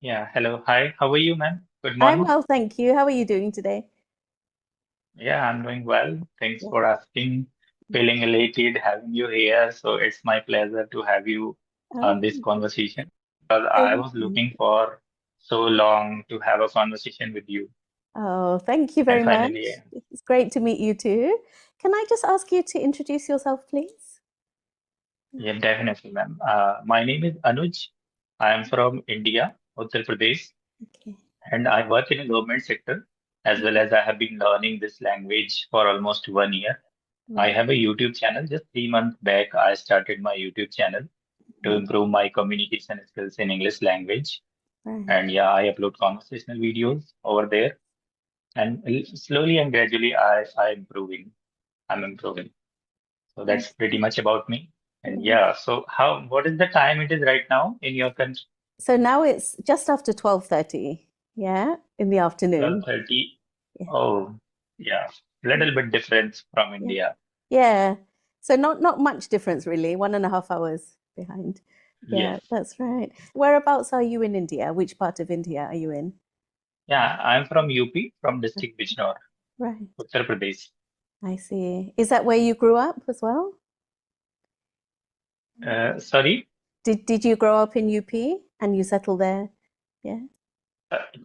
Yeah, hello. Hi, how are you, man? Good I'm morning. well, thank you. How are you doing today? Yeah, I'm doing well. Thanks Yeah. for asking. Feeling elated having you here. So it's my pleasure to have you on this Oh, conversation because I thank was you. looking for so long to have a conversation with you. Oh, thank you And very much. finally, It's great to meet you too. Can I just ask you to introduce yourself, please? yeah, definitely, ma'am. My name is Anuj. I am from India, Uttar Pradesh, Okay. and I work in a government sector as well as I have been learning this language for almost 1 year. I Right. have a YouTube channel. Just 3 months back, I started my YouTube channel to Right. improve my communication skills in English language. Right. And yeah, I upload conversational videos over there. And slowly and gradually, I'm improving. I'm improving. So that's That's pretty good. much about me. And Yeah. yeah, so what is the time it is right now in your country? So now it's just after 12:30, yeah, in the afternoon. 12:30. Yeah. Oh, yeah, little bit different from Yeah. India. Yeah. So not much difference really, 1.5 hours behind. Yeah, Yes. that's right. Whereabouts are you in India? Which part of India are you in? Yeah, I'm from UP, from district Bijnor, Right. Uttar Pradesh. I see. Is that where you grew up as well? Sorry. Did you grow up in UP and you settled there? Yeah.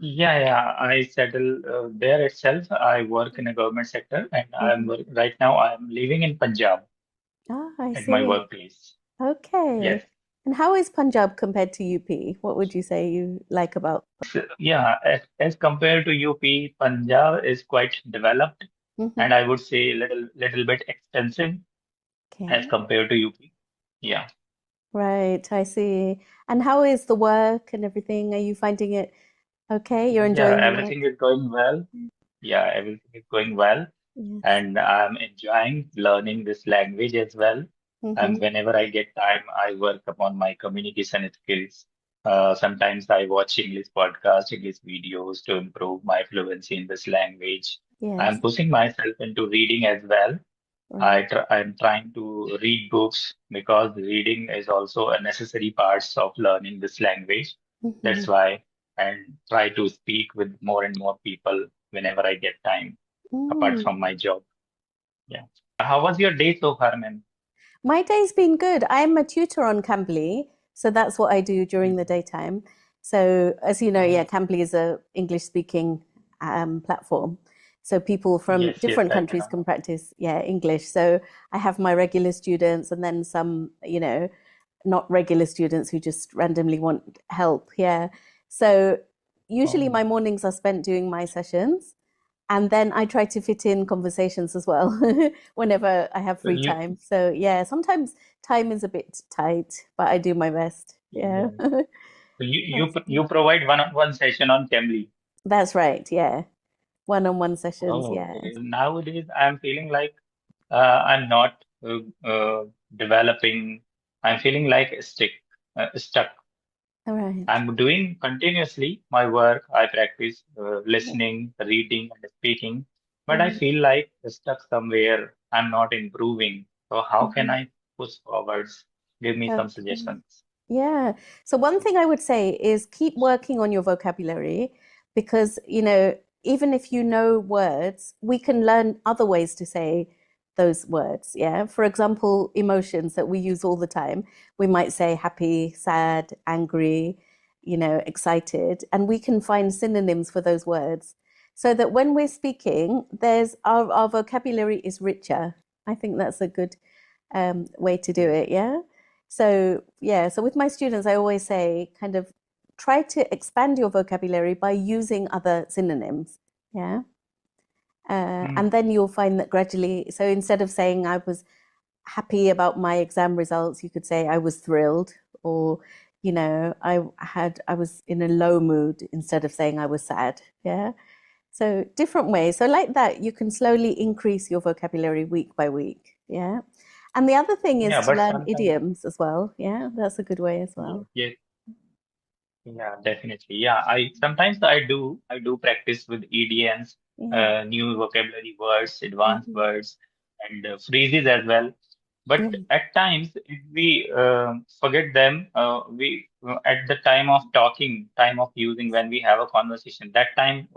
Yeah, I settle there itself. I work in a government sector, and Mhm. right now I'm living in Punjab Ah, I at my see. workplace. Okay. Yes. And how is Punjab compared to UP? What would you say you like about? So, yeah, as compared to UP, Punjab is quite developed, Mhm. and I would say little bit expensive as Okay. compared to UP. Yeah, Right, I see. And how is the work and everything? Are you finding it okay? You're yeah, enjoying the work? everything is going well. Yeah, everything is going well. Yes. And I'm enjoying learning this language as well. And Mm-hmm. whenever I get time, I work upon my communication skills. Sometimes I watch English podcasts, English videos to improve my fluency in this language. I'm Yes. pushing myself into reading as well. Right. I'm trying to read books because reading is also a necessary parts of learning this language. Mm-hmm. That's why and try to speak with more and more people whenever I get time, apart Mm. from my job. Yeah. How was your day so far, man? My day's been good. I'm a tutor on Cambly, so that's what I do during the Mhm. daytime. So, as you know, yeah, Oh, Cambly is a English speaking platform. So people from yes, different I can countries know. can practice, yeah, English. So I have my regular students and then some, not regular students who just randomly want help. Yeah. So usually Oh, my mornings are spent doing my sessions. And then I try to fit in conversations as well whenever I have so free time. So yeah, sometimes time is a bit tight, but I do my best. Yeah. yeah. So That's you provide one-on-one session on Cambly. that's right. Yeah. One-on-one sessions. Oh, Yes. okay. Nowadays I'm feeling like I'm not developing. I'm feeling like stuck. All right. I'm doing continuously my work. I practice listening, reading, and speaking, but I Right. feel like stuck somewhere. I'm not improving. So how can Mhm. I push forwards? Give me some Okay. suggestions. Yeah. So one thing I would say is keep working on your vocabulary because, even if you know words, we can learn other ways to say those words. Yeah. For example, emotions that we use all the time. We might say happy, sad, angry, excited, and we can find synonyms for those words so that when we're speaking, there's our vocabulary is richer. I think that's a good way to do it. Yeah. So, yeah, so with my students, I always say kind of try to expand your vocabulary by using other synonyms. Yeah. And Hmm. then you'll find that gradually, so instead of saying I was happy about my exam results, you could say I was thrilled, or, I was in a low mood instead of saying I was sad. Yeah. So different ways. So like that, you can slowly increase your vocabulary week by week. Yeah. And the other thing is Yeah, to but learn sometimes, idioms as well. Yeah, that's a good way as yes, well. yes, yeah, definitely. Yeah, I do practice with EDNs, Yeah. new vocabulary words, advanced Mhm. words, and phrases as well. But Yeah. at times, if we forget them, we at the time of talking, time of using, when we have a conversation, that time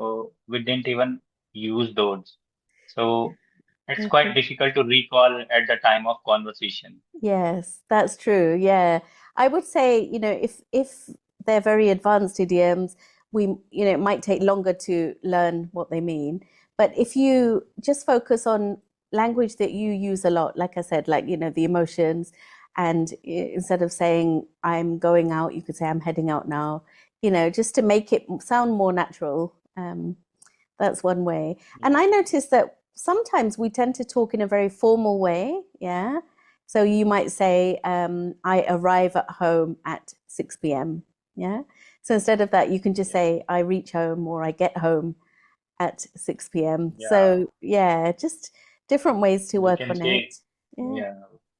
we didn't even use those. So it's quite Okay. difficult to recall at the time of conversation. Yes, that's true. Yeah. I would say, if they're very advanced idioms, it might take longer to learn what they mean. But if you just focus on language that you use a lot, like I said, like, the emotions, and instead of saying I'm going out, you could say I'm heading out now, just to make it sound more natural. That's one way. And Yeah, I noticed that sometimes we tend to talk in a very formal way. Yeah. So you might say, I arrive at home at 6 p.m. Yeah. So instead of that, you can just yeah, say, I reach home or I get home at 6 p.m. yeah. So, yeah, just different ways to We work can on say, it. Yeah. yeah,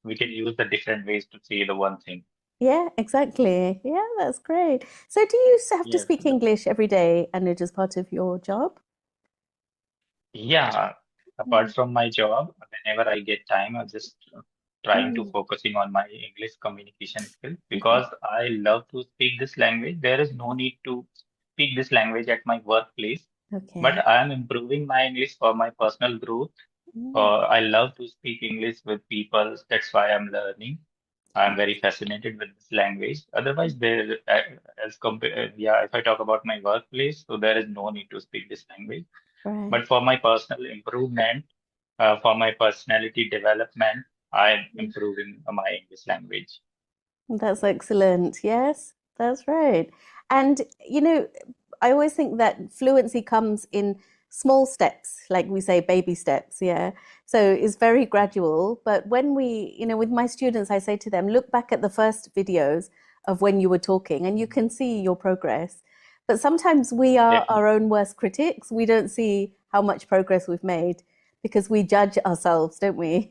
we can use the different ways to say the one thing. Yeah, exactly. Yeah, that's great. So, do you have to Yes. speak English every day, and it is part of your job? Yeah, apart Mm, from my job, whenever I get time, I'm just trying to mm, focusing on my English communication skills okay. because I love to speak this language. There is no need to speak this language at my workplace, Okay. but I am improving my English for my personal growth. Mm, I love to speak English with people. That's why I'm learning. I'm very fascinated with this language. Otherwise, yeah, if I talk about my workplace, so there is no need to speak this language. right. But for my personal improvement, for my personality development, I'm improving my English language. That's excellent. Yes, that's right. And, I always think that fluency comes in small steps, like we say, baby steps. Yeah. So it's very gradual. But when with my students, I say to them, look back at the first videos of when you were talking and you can see your progress. But sometimes we are our Definitely, own worst critics. We don't see how much progress we've made because we judge ourselves, don't we?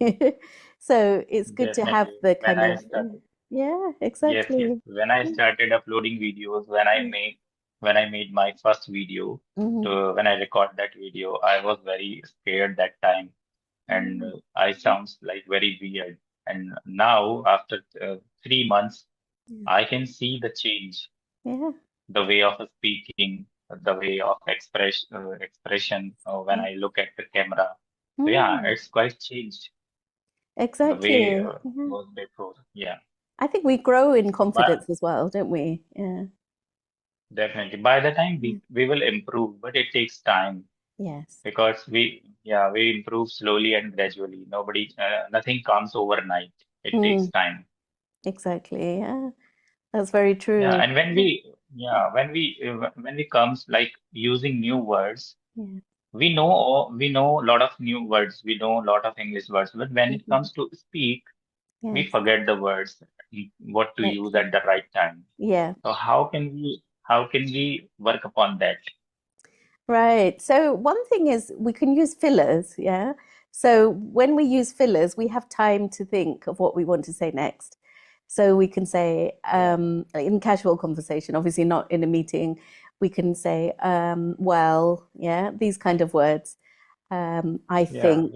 So it's good to have definitely. the When kind I of, started, yeah, yes, yes. exactly. When I started uploading videos, when I made my first video, Mhm. when I record that video, I was very scared that time, and Mhm. I sounds like very weird. And now, after 3 months, Yeah. I can see the change, Yeah. the way of speaking, the way of expression when Yeah. I look at the camera. So yeah, Mm. it's quite changed the way Exactly. it Yeah. was before. Yeah, I think we grow in but confidence as well, don't we? Yeah. definitely by the time Yeah. we will improve, but it takes time Yes. because we improve slowly and gradually. Nothing comes overnight. It takes Mm. time. Exactly. Yeah. That's very Yeah, true. and when we comes like using new words. Yeah. We know a lot of new words. We know a lot of English words, but when it Mhm. comes to speak, we Yes. forget the words, what to use Exactly. at the right time. Yeah. So how can we work upon that? Right. So one thing is we can use fillers, yeah. So when we use fillers, we have time to think of what we want to say next. So we can say Yeah, in casual conversation, obviously not in a meeting, we can say well, yeah, these kind of words. I yeah, think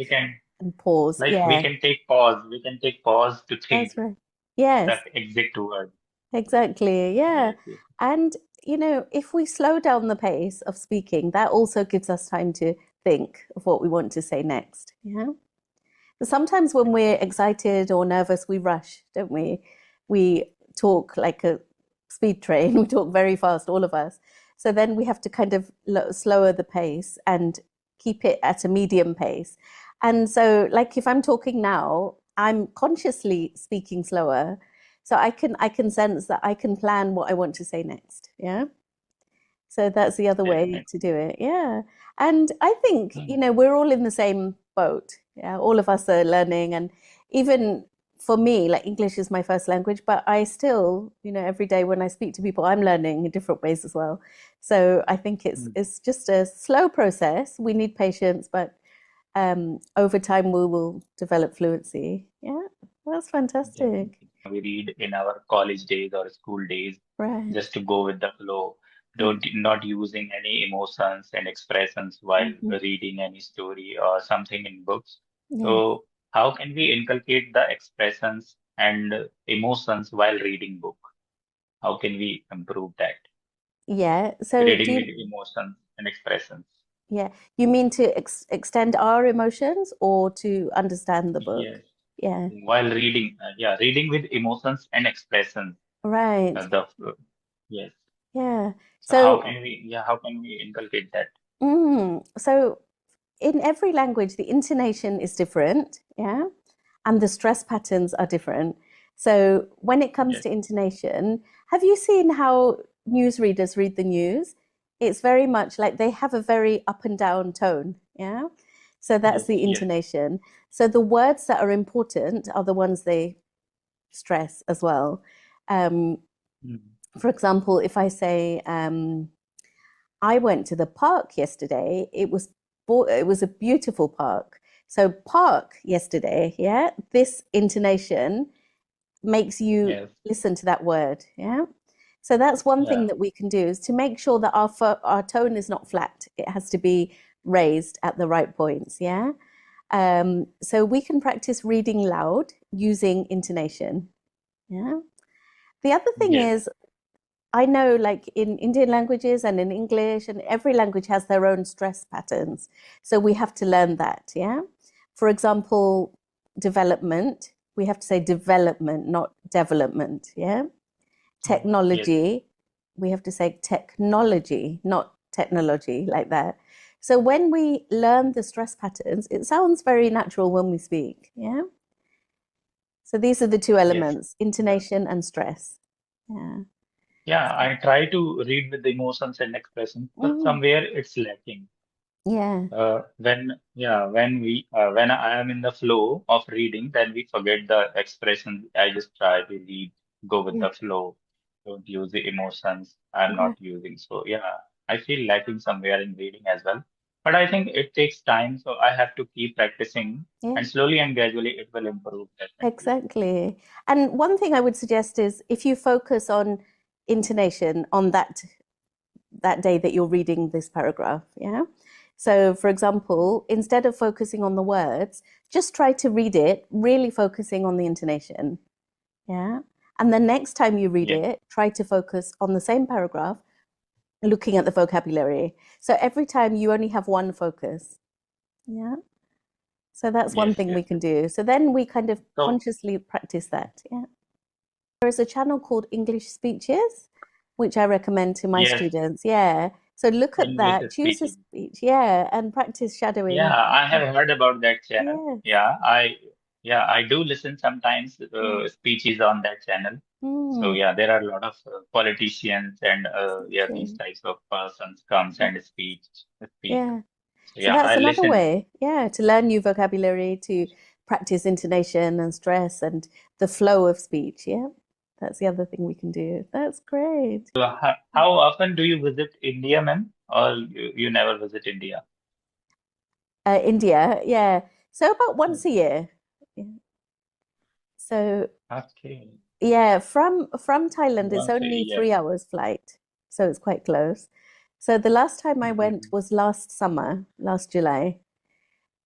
and pause. like we Yeah, can take pause. We can take pause to that's think right. that Yes. exact word. Exactly. Yeah. Yes, yes, And, if we slow down the pace of speaking, that also gives us time to think of what we want to say next. Yeah. Sometimes when we're exactly. excited or nervous, we rush, don't we? We talk like a speed train. We talk very fast, all of us. So then we have to kind of slower the pace and keep it at a medium pace. And so, like if I'm talking now, I'm consciously speaking slower, so I can sense that I can plan what I want to say next. Yeah. So that's the other way Definitely. to do it. Yeah. And I think, Hmm. we're all in the same boat. Yeah. All of us are learning. And even for me, like English is my first language, but I still, every day when I speak to people, I'm learning in different ways as well. So I think it's Hmm. it's just a slow process. We need patience, but over time we will develop fluency. Yeah. That's fantastic. Definitely. We read in our college days or school days Right. just to go with the flow. Yeah. Don't not using any emotions and expressions while Mhm. reading any story or something in books. Yeah. So how can we inculcate the expressions and emotions while reading book? How can we improve that? Yeah. So do Reading with you, emotions and expressions. yeah, you mean to extend our emotions or to understand the book? Yes. Yeah. While reading, yeah, reading with emotions and expressions. Right. The yes. Yeah. So how So, can we, yeah, how can we inculcate that? so in every language, the intonation is different, yeah, and the stress patterns are different. So when it comes Yes. to intonation, have you seen how newsreaders read the news? It's very much like they have a very up and down tone, yeah. So that's Yes. the Yes. intonation. So the words that are important are the ones they stress as well. Um, Mm. for example, if I say, I went to the park yesterday. It was a beautiful park. So park yesterday, yeah. This intonation makes you Yes. listen to that word, yeah. So that's one thing Yeah. that we can do is to make sure that our tone is not flat. It has to be raised at the right points, yeah. So we can practice reading loud using intonation, yeah. The other thing Yes. is I know, like in Indian languages and in English, and every language has their own stress patterns. So we have to learn that. Yeah. For example, development, we have to say development, not development. Yeah. Yes. Technology, we have to say technology, not technology, like that. So when we learn the stress patterns, it sounds very natural when we speak. Yeah. So these are the two Yes. elements, Yeah. intonation and stress. Yeah. Yeah. I try to read with emotions and expressions, but Mm, somewhere it's lacking. yeah. When I am in the flow of reading, then we forget the expression. I just try to read, go with Yeah. the flow, don't use the emotions I'm not Yeah. using. So yeah, I feel lacking somewhere in reading as well. But I think it takes time, so I have to keep practicing, Yeah. and slowly and gradually it will improve definitely. Exactly. And one thing I would suggest is if you focus on intonation on that day that you're reading this paragraph, yeah. So for example, instead of focusing on the words, just try to read it really focusing on the intonation, yeah. And the next time you read Yeah. it, try to focus on the same paragraph looking at the vocabulary. So every time you only have one focus, yeah. So that's one Yes. thing Yes. we can do. So then we kind of So consciously practice that, yeah. There is a channel called English Speeches, which I recommend to my yes, students. Yeah. So look at English that, choose a speaking. speech, yeah, and practice Yeah, shadowing. I have heard about that channel. Yes. Yeah, I do listen sometimes Yeah. speeches on that channel. So Mm, yeah, there are a lot of politicians and yeah, these exactly. types of persons comes Yeah. and speak. Yeah. So So yeah, that's I another listen. way, yeah, to learn new vocabulary, to practice intonation and stress and the flow of speech. Yeah. That's the other thing we can do. That's great. So how often do you visit India, ma'am, or you never visit India? India, yeah. So about Hmm. once a year. Yeah. So Okay, yeah, from Thailand, it's once a only year. 3 hours flight, so it's quite close. So the last time I went Mhm. was last summer, last July,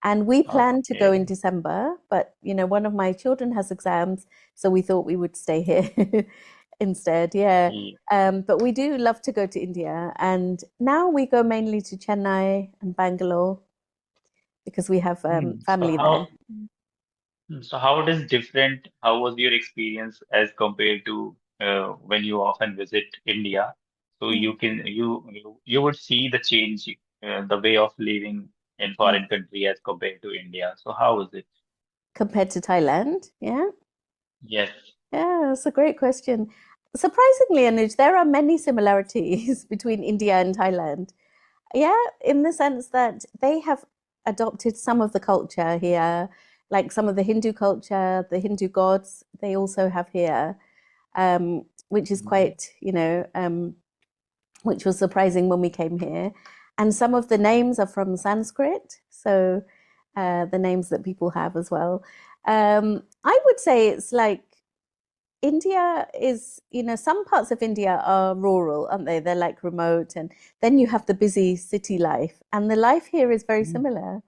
and we planned to go in Okay. December, but one of my children has exams, so we thought we would stay here instead. Yeah. Yeah. But we do love to go to India, and now we go mainly to Chennai and Bangalore because we have So family there. how it is different? How was your experience as compared to when you often visit India? So Yeah. you would see the change, the way of living in Yeah. foreign country as compared to India. So how is it? Compared to Thailand, yeah. Yes. Yeah, that's a great question. Surprisingly, Anuj, there are many similarities between India and Thailand. Yeah, in the sense that they have adopted some of the culture here, like some of the Hindu culture, the Hindu gods, they also have here, which is Mhm. quite, which was surprising when we came here. And some of the names are from Sanskrit, so the names that people have as well. I would say it's like India is, some parts of India are rural, aren't they? They're like remote, and then you have the busy city life, and the life here is very Mm. similar.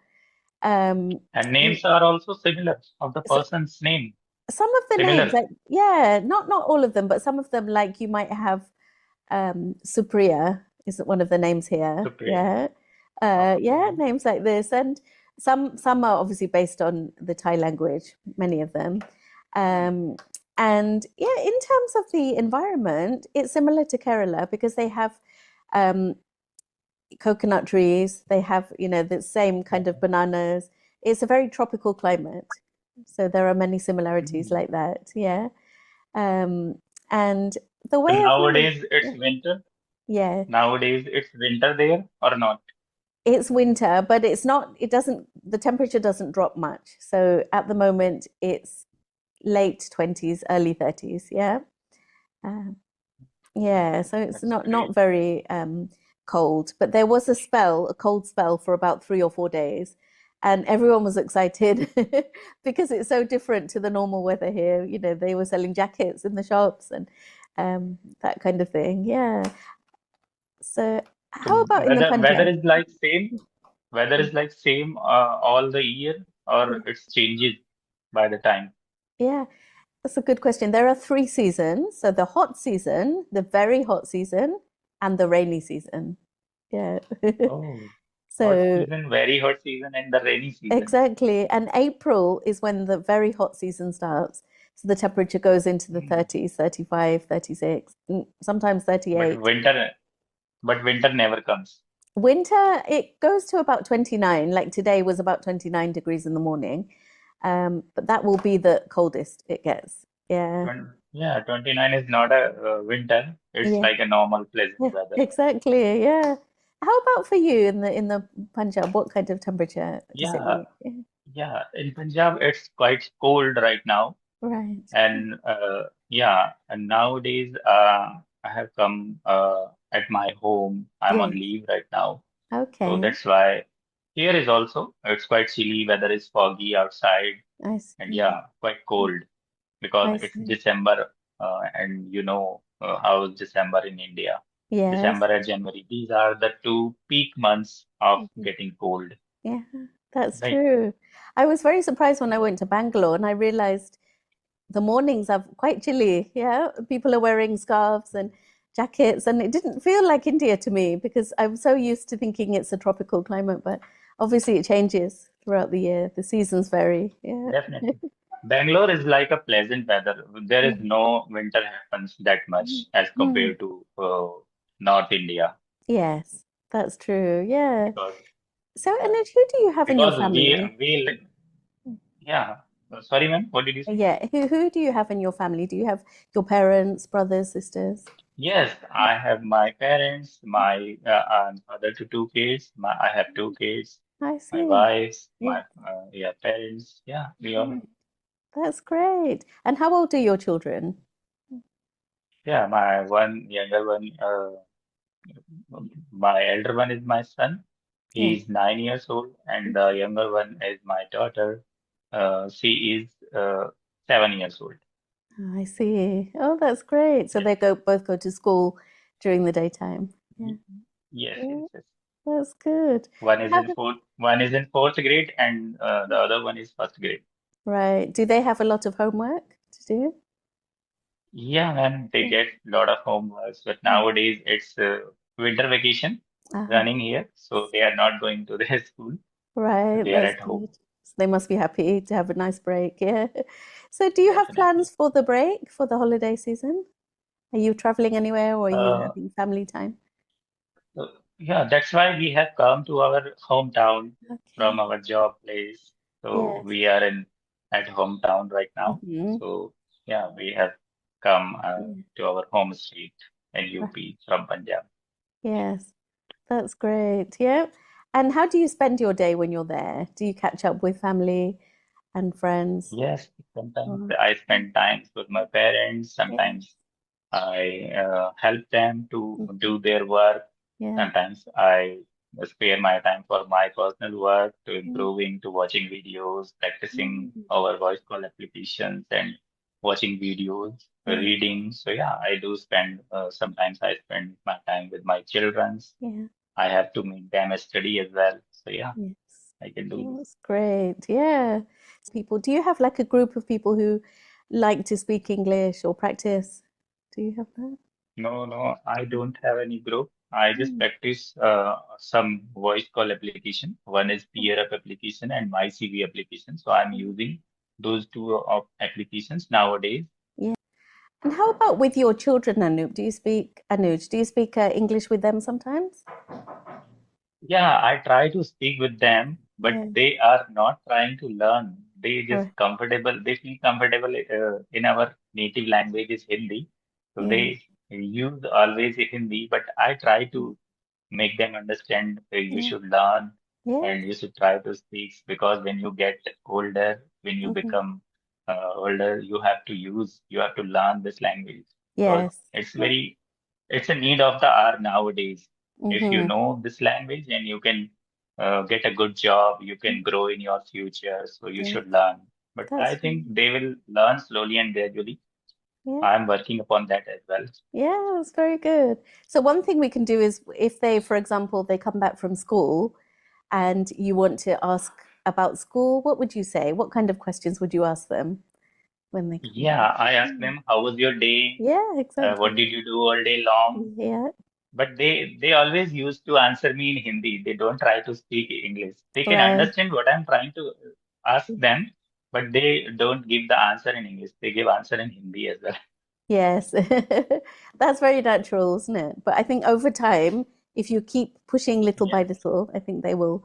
Um, And y- names are also similar of the so person's name. some of the names, Similar. like yeah, not all of them, but some of them, like you might have Supriya is one of the names here. Supriya. Yeah, yeah, Okay. names like this, and some are obviously based on the Thai language. Many of them, um, and yeah, in terms of the environment, it's similar to Kerala because they have um, coconut trees. They have, the same kind of bananas. It's a very tropical climate. So there are many similarities Mm. like that. Yeah. Um, and the So way of life, nowadays it's yeah, winter. yeah, Nowadays it's winter there or not? it's winter, but the temperature doesn't drop much. So at the moment, it's late 20s, early 30s. Yeah. Um, Yeah, so it's That's not great. very cold, but there was a cold spell for about 3 or 4 days, and everyone was excited because it's so different to the normal weather here. They were selling jackets in the shops and that kind of thing. Yeah. So So how about in the weather Punjab? is like same. Weather is like same all the year, or it changes by the time. Yeah, that's a good question. There are 3 seasons. So the hot season, the very hot season, and the rainy season. Yeah. Oh, hot So season, very hot season, and the rainy season. exactly. And April is when the very hot season starts. So the temperature goes into the Hmm. 30s, 35, 36, sometimes But 38. winter never comes. Winter, it goes to about 29. Like today was about 29 degrees in the morning. But that will be the coldest it gets. Yeah. Yeah, 29 is not a winter. It's Yeah. like a normal pleasant Yeah. weather. Exactly. Yeah. How about for you in the Punjab? What kind of temperature is it Yeah, like? Yeah. yeah. In Punjab, it's quite cold right now. Right. And yeah, and nowadays I have come at my home. I'm on Yes. leave right now. So Okay. that's why here is also, it's quite chilly, weather is foggy outside, I and see. yeah, quite cold because I it's see. December, and you know how is December in India. Yes. December and January, these are the two peak months of Mhm. getting cold, Yeah, that's right? true. I was very surprised when I went to Bangalore and I realized the mornings are quite chilly. Yeah, people are wearing scarves and jackets, and it didn't feel like India to me because I'm so used to thinking it's a tropical climate, but obviously it changes throughout the year. The seasons vary. Yeah. Definitely. Bangalore is like a pleasant weather. There is no winter happens that much as Mm. compared to North India Yes, that's true. Yeah. because So, yeah, Anuj, who do you have in your because family? yeah. Sorry, man. What did you say? Yeah, who do you have in your family? Do you have your parents, brothers, sisters? Yes, I have my parents, my father to two kids. I have two kids, I my see. wife, Yeah, my yeah parents. Yeah, we all. right. That's great. And how old are your children? Yeah, my one younger one. My elder one is my son. Yeah, He's 9 years old, and the younger one is my daughter. She is 7 years old. I see. Oh, that's great. So Yes, they both go to school during the daytime. Yeah, Y- yes, yes, yeah, yes. that's good. One is How in fourth grade, and the other one is first grade. right. Do they have a lot of homework to do? Yeah, man, they Yeah, get a lot of homeworks, but yeah. nowadays it's winter vacation Uh-huh. running here, so they are not going to their school. Right, They are that's at home. good. So they must be happy to have a nice break. Yeah. So do you have Definitely. plans for the break for the holiday season? Are you traveling anywhere or are you Uh, having family time? yeah, that's why we have come to our hometown from Okay. our job place. So Yes. we are in at hometown right now. Hmm. So yeah, we have come Yeah. to our home state in Right. UP from Punjab. Yes. That's great. Yeah. And how do you spend your day when you're there? Do you catch up with family and friends? Yes, sometimes Or, I spend time with my parents. yeah. Sometimes I help them to Mhm. do their work. Yeah. Sometimes I spare my time for my personal work, to Mm. improving, to watching videos, practicing Mm. our voice call applications, and watching videos, Yeah. reading. So yeah, I do spend. Sometimes I spend my time with my children. Yeah. I have to make them a study as well. So yeah, Yes. I can do this. That's great. Yeah. People, do you have like a group of people who like to speak English or practice? Do you have that? No, no, I don't have any group. I just Mm. practice some voice call application. One is Peer Up application and My CV application. So I'm using those two applications nowadays. Yeah. And how about with your children, Anuj? Do you speak English with them sometimes? Yeah, I try to speak with them, but Yeah. they are not trying to learn. They just Or, comfortable. They feel comfortable in our native language is Hindi. So yeah. they use always Hindi, but I try Mm. to make them understand you Yeah. should learn Yeah. and you should try to speak because when you get older, when you Hmm. become older, you have to learn this language because Yes. Yeah. it's a need of the hour nowadays. If you Hmm. know this language and you can get a good job, you can grow in your future, so you Yeah. should learn. But I That's think they will learn slowly and gradually. yeah. I'm working upon that as well. Yeah, that's very good. So one thing we can do is if they, for example, they come back from school and you want to ask about school, what would you say? What kind of questions would you ask them when they come back? Yeah, I asked Hmm. them, how was your day? Yeah, What exactly. did you do all day long? Yeah, But they always used to answer me in Hindi. They don't try to speak English. They can right. understand what I'm trying to ask them, but they don't give the answer in English. They give answer in Hindi as well. Yes, that's very natural, isn't it? But I think over time, if you keep pushing little by Yes, little, I think they will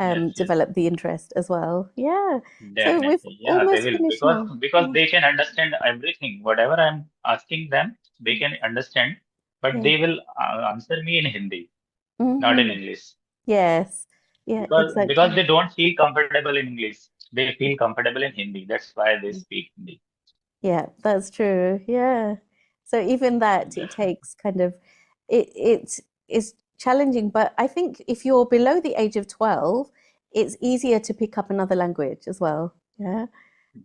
yes, yes, develop the interest as well. Yeah. So we've definitely. Yeah, they almost will finished now. because they can understand everything. Whatever I'm asking them, they can understand, but Yeah. they will answer me in Hindi, not in Hmm. English. Yes. Yeah, Because exactly. they don't feel comfortable in English. They feel comfortable in Hindi. That's why they speak Hindi. Yeah, that's true. Yeah. So even that, it Definitely. takes kind of it is challenging, but I think if you're below the age of 12, it's easier to pick up another language as well. Yeah.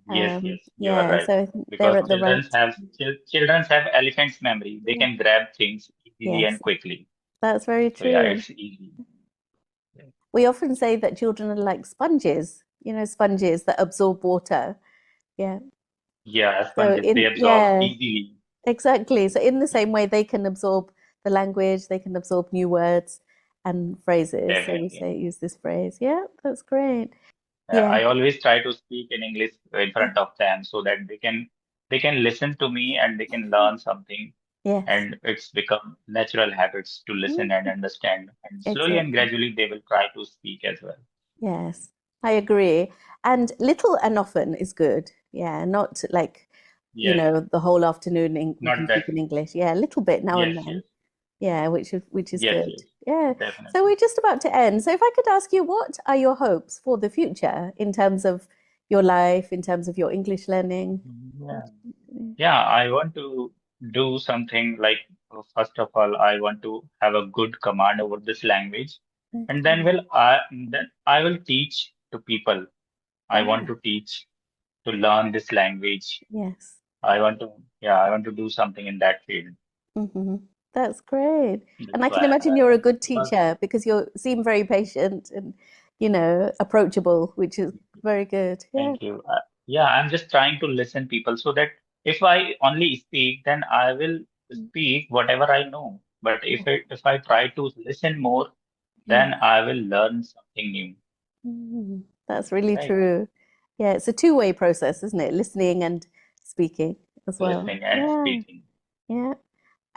Yes, yes, you are Yeah, right. so I think they're Because at the right. children have elephant's memory. They Yeah. can grab things easily Yes, and quickly. that's very So yeah, true. it's easy. Yeah, We often say that children are like sponges, sponges that absorb water. Yeah. yeah, So sponges, they in absorb yeah, easily. exactly. So in the same way they can absorb the language, they can absorb new words and phrases. So we Definitely. say use this phrase. Yeah, that's great. I Yeah. always try to speak in English in front of them so that they can listen to me and they can learn something. Yes. And it's become natural habits to listen and Mm, understand. And slowly and exactly. gradually they will try to speak as well. Yes. I agree. And little and often is good. Yeah, not like, Yes, the whole afternoon we can not that. speak in English. Yeah, a little bit now and Yes, then. yes, Yeah, which is yes, good. yes, Yeah. So definitely. we're just about to end. So if I could ask you, what are your hopes for the future in terms of your life, in terms of your English learning? Yeah. Yeah, I want to do something like, first of all, I want to have a good command over this language, and Okay. then I will teach to people. I want Ah, to teach to learn this language. yes. I want to do something in that field. Hmm. That's great. And That's I can why imagine I you're a want good because teacher because you seem very patient and, approachable, which is very good. Yeah. thank you. Yeah, I'm just trying to listen people so that if I only speak, then I will speak whatever I know. But Yeah. if I try to listen more, Yeah. then I will learn something new. That's really Right? true. Yeah, it's a two-way process, isn't it? Listening and speaking as well. Listening and Yeah. speaking. Yeah.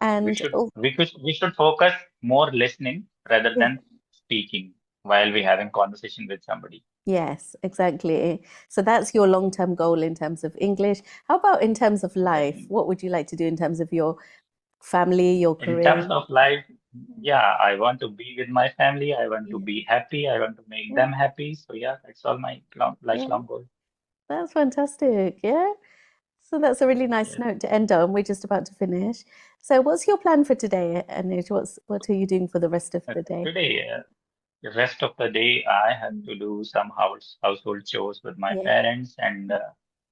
And oh, We should focus more listening rather yeah. than speaking while we having conversation with somebody. Yes, exactly. So that's your long-term goal in terms of English. How about in terms of life? Definitely. What would you like to do in terms of your family, your In career? terms of life, yeah, I want to be with my family. I want to Yeah. be happy. I want to make Yeah. them happy. So yeah, that's all my Yeah. lifelong goal. That's fantastic. Yeah. So that's a really nice Yes. note to end on. We're just about to finish. So what's your plan for today, Anuj? What are you doing for the rest of the day? Today, the rest of the day, I have to do some household chores with my Yeah. parents, and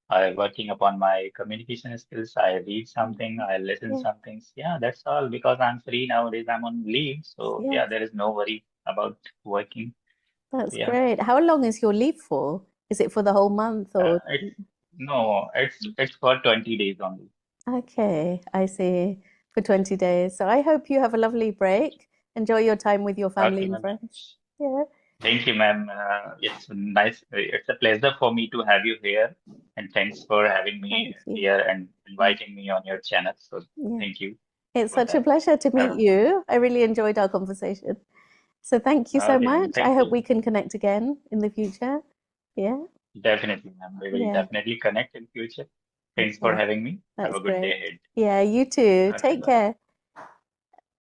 I working upon my communication skills. I read something, I listen Yeah. some things. Yeah, that's all because I'm free nowadays. I'm on leave, so yeah, Yes. there is no worry about working. That's Yeah. great. How long is your leave for? Is it for the whole month or? It's no, it's for 20 days only. Okay, I see. For 20 days. So I hope you have a lovely break. Enjoy your time with your family Okay, and ma'am. friends. Yeah. Thank you, ma'am. It's nice. It's a pleasure for me to have you here, and thanks for having me Thank you. here and inviting me on your channel. So Yeah. thank you It's for such a that. pleasure to meet Have, you. I really enjoyed our conversation. So thank you so okay, ma'am. much. I Thank hope you. we can connect again in the future. Yeah. Definitely, ma'am. We will Yeah. definitely connect in future. Thanks for Okay. having me. Have That's a good day great. ahead. Yeah, you too. Okay, Take bye. care.